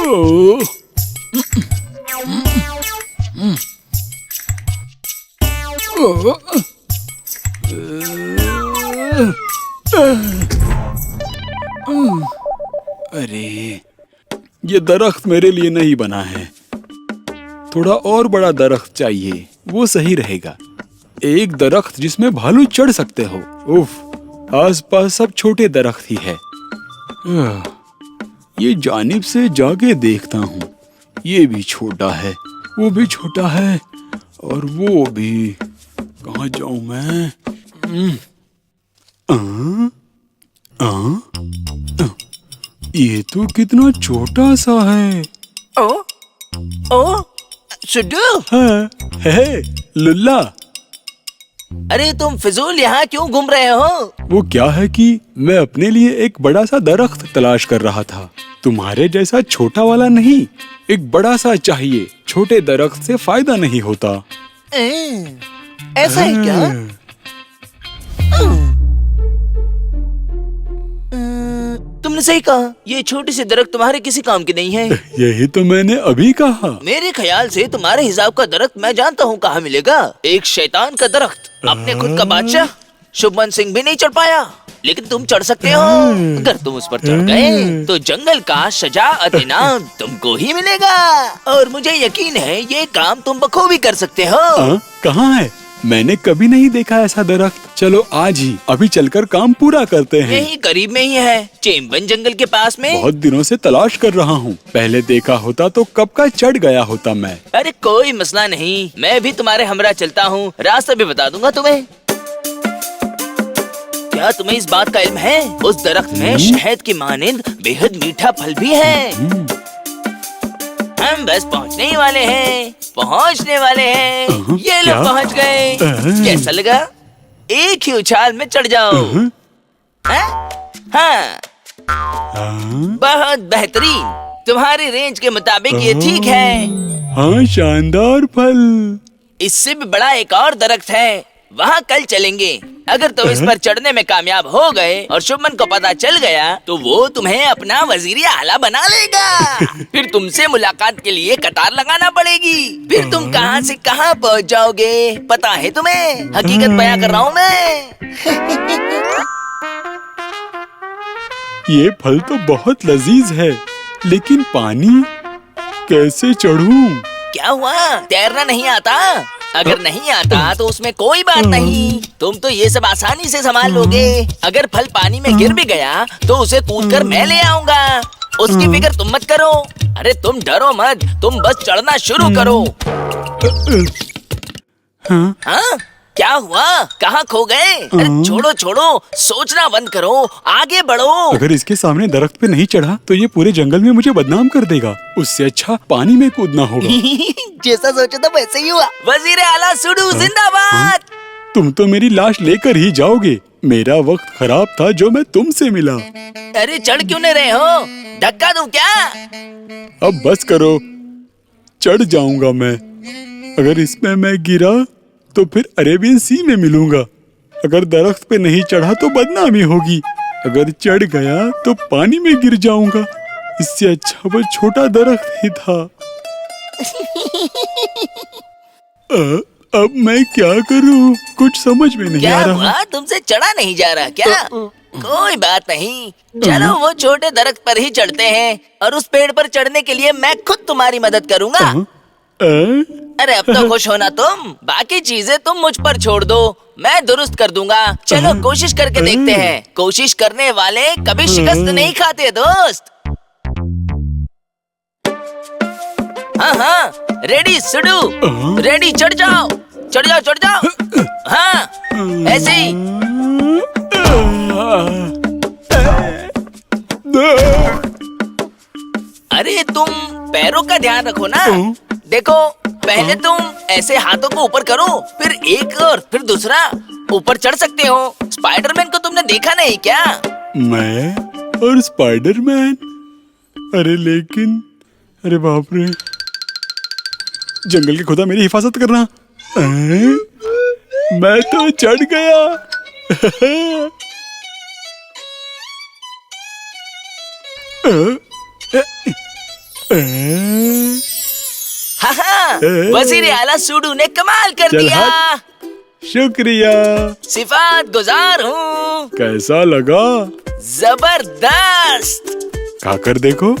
ओह, ओह, अरे ये दरख्त मेरे लिए नहीं बना है। थोड़ा और बड़ा दरख्त चाहिए, वो सही रहेगा। एक दरख्त जिसमें भालू चढ़ सकते हो। उफ, आसपास सब छोटे दरख्त ही है। ये जानिब से जाके देखता हूँ। ये भी छोटा है, वो भी छोटा है, और वो भी। कहाँ जाऊं मैं? ये तो कितना छोटा सा है। ओ, ओ, सुड्डू। हाँ, है लुल्ला। अरे तुम फिजूल यहाँ क्यों घूम रहे हो? वो क्या है कि मैं अपने लिए एक बड़ा सा दरख्त तलाश कर रहा था। तुम्हारे जैसा छोटा वाला नहीं, एक बड़ा सा चाहिए। छोटे दरख्त से फायदा नहीं होता। ऐसा है क्या? तुमने सही कहा, ये छोटी सी दरख्त तुम्हारे किसी काम की नहीं है। यही तो मैंने अभी कहा। मेरे ख्याल से तुम्हारे हिसाब का दरख्त मैं जानता हूँ कहाँ मिलेगा। एक शैतान का दरख्त। अपने खुद का बादशाह शुभमन सिंह भी नहीं चढ़ पाया, लेकिन तुम चढ़ सकते हो। अगर तुम उस पर चढ़ गए तो जंगल का शजाअत इनाम तुमको ही मिलेगा। और मुझे यकीन है ये काम तुम बखूबी कर सकते हो। कहाँ है? मैंने कभी नहीं देखा ऐसा दरख्त। चलो आज ही अभी चलकर काम पूरा करते हैं। यही करीब में ही है, चेम्बन जंगल के पास में। बहुत दिनों से तलाश कर रहा हूँ। पहले देखा होता तो कब का चढ़ गया होता मैं। अरे कोई मसला नहीं, मैं भी तुम्हारे हमरा चलता हूँ, रास्ता भी बता दूंगा तुम्हें। क्या तुम्हें इस बात का इल्म है? उस दरख्त में शहद की मानिंद बेहद मीठा फल भी है। हम बस पहुँचने ही वाले हैं, पहुँचने वाले हैं। ये लोग पहुँच गए। कैसा लगा? एक ही उछाल में चढ़ जाओ। हाँ, बहुत बेहतरीन। तुम्हारी रेंज के मुताबिक ये ठीक है। हाँ, शानदार फल। इससे भी बड़ा एक और दरख्त है, वहाँ कल चलेंगे। अगर तुम इस पर चढ़ने में कामयाब हो गए और शुभमन को पता चल गया तो वो तुम्हें अपना वजीर आला बना लेगा। फिर तुमसे मुलाकात के लिए कतार लगाना पड़ेगी। फिर तुम कहाँ से कहाँ पहुँच जाओगे पता है तुम्हें? हकीकत बयां कर रहा हूँ मैं। ये फल तो बहुत लजीज है, लेकिन पानी कैसे चढ़ूं? क्या हुआ, तैरना नहीं आता? अगर नहीं आता तो उसमें कोई बात नहीं, तुम तो ये सब आसानी से संभाल लोगे। अगर फल पानी में गिर भी गया तो उसे कूदकर मैं ले आऊंगा, उसकी फिक्र तुम मत करो। अरे तुम डरो मत, तुम बस चढ़ना शुरू करो। हाँ? क्या हुआ, कहाँ खो गए? अरे छोड़ो छोड़ो, सोचना बंद करो, आगे बढ़ो। अगर इसके सामने दरख्त पे नहीं चढ़ा तो ये पूरे जंगल में मुझे बदनाम कर देगा। उससे अच्छा पानी में कूदना होगा। जैसा सोचा था वैसे ही हुआ। वजीर आला सुडू जिंदाबाद। तुम तो मेरी लाश लेकर ही जाओगे। मेरा वक्त खराब था जो मैं तुमसे मिला। अरे चढ़ क्यों नहीं रहे हो? धक्का दूं क्या? अब बस करो, चढ़ जाऊंगा मैं। अगर इसमें मैं गिरा तो फिर अरेबियन सी में मिलूंगा। अगर दरख्त पे नहीं चढ़ा तो बदनामी होगी। अगर चढ़ गया तो पानी में गिर जाऊंगा। इससे अच्छा वो छोटा दरख्त ही था। अब मैं क्या करूं? कुछ समझ में नहीं आ रहा। क्या हुआ, तुमसे चढ़ा नहीं जा रहा क्या? कोई बात नहीं, चलो वो छोटे दरख्त पर ही चढ़ते हैं और उस पेड़ पर चढ़ने के लिए मैं खुद तुम्हारी मदद करूंगा। अरे अब तो खुश होना तुम, बाकी चीजें तुम मुझ पर छोड़ दो, मैं दुरुस्त कर दूंगा। चलो कोशिश करके देखते हैं। कोशिश करने वाले कभी शिकस्त नहीं खाते दोस्त। हाँ हाँ, रेडी सुडू, रेडी, चढ़ जाओ चढ़ जाओ चढ़ जाओ। हाँ ऐसे ही। अरे तुम पैरों का ध्यान रखो ना। देखो पहले तुम ऐसे हाथों को ऊपर करो, फिर एक और फिर दूसरा, ऊपर चढ़ सकते हो। स्पाइडरमैन को तुमने देखा नहीं क्या? मैं और स्पाइडरमैन? अरे लेकिन, अरे बाप रे, जंगल के खुदा मेरी हिफाजत करना। मैं तो चढ़ गया। हाँ, वजीर आला सूडू ने कमाल कर चल दिया। शुक्रिया। सिफात गुजार हूँ। कैसा लगा? जबरदस्त। खाकर देखो।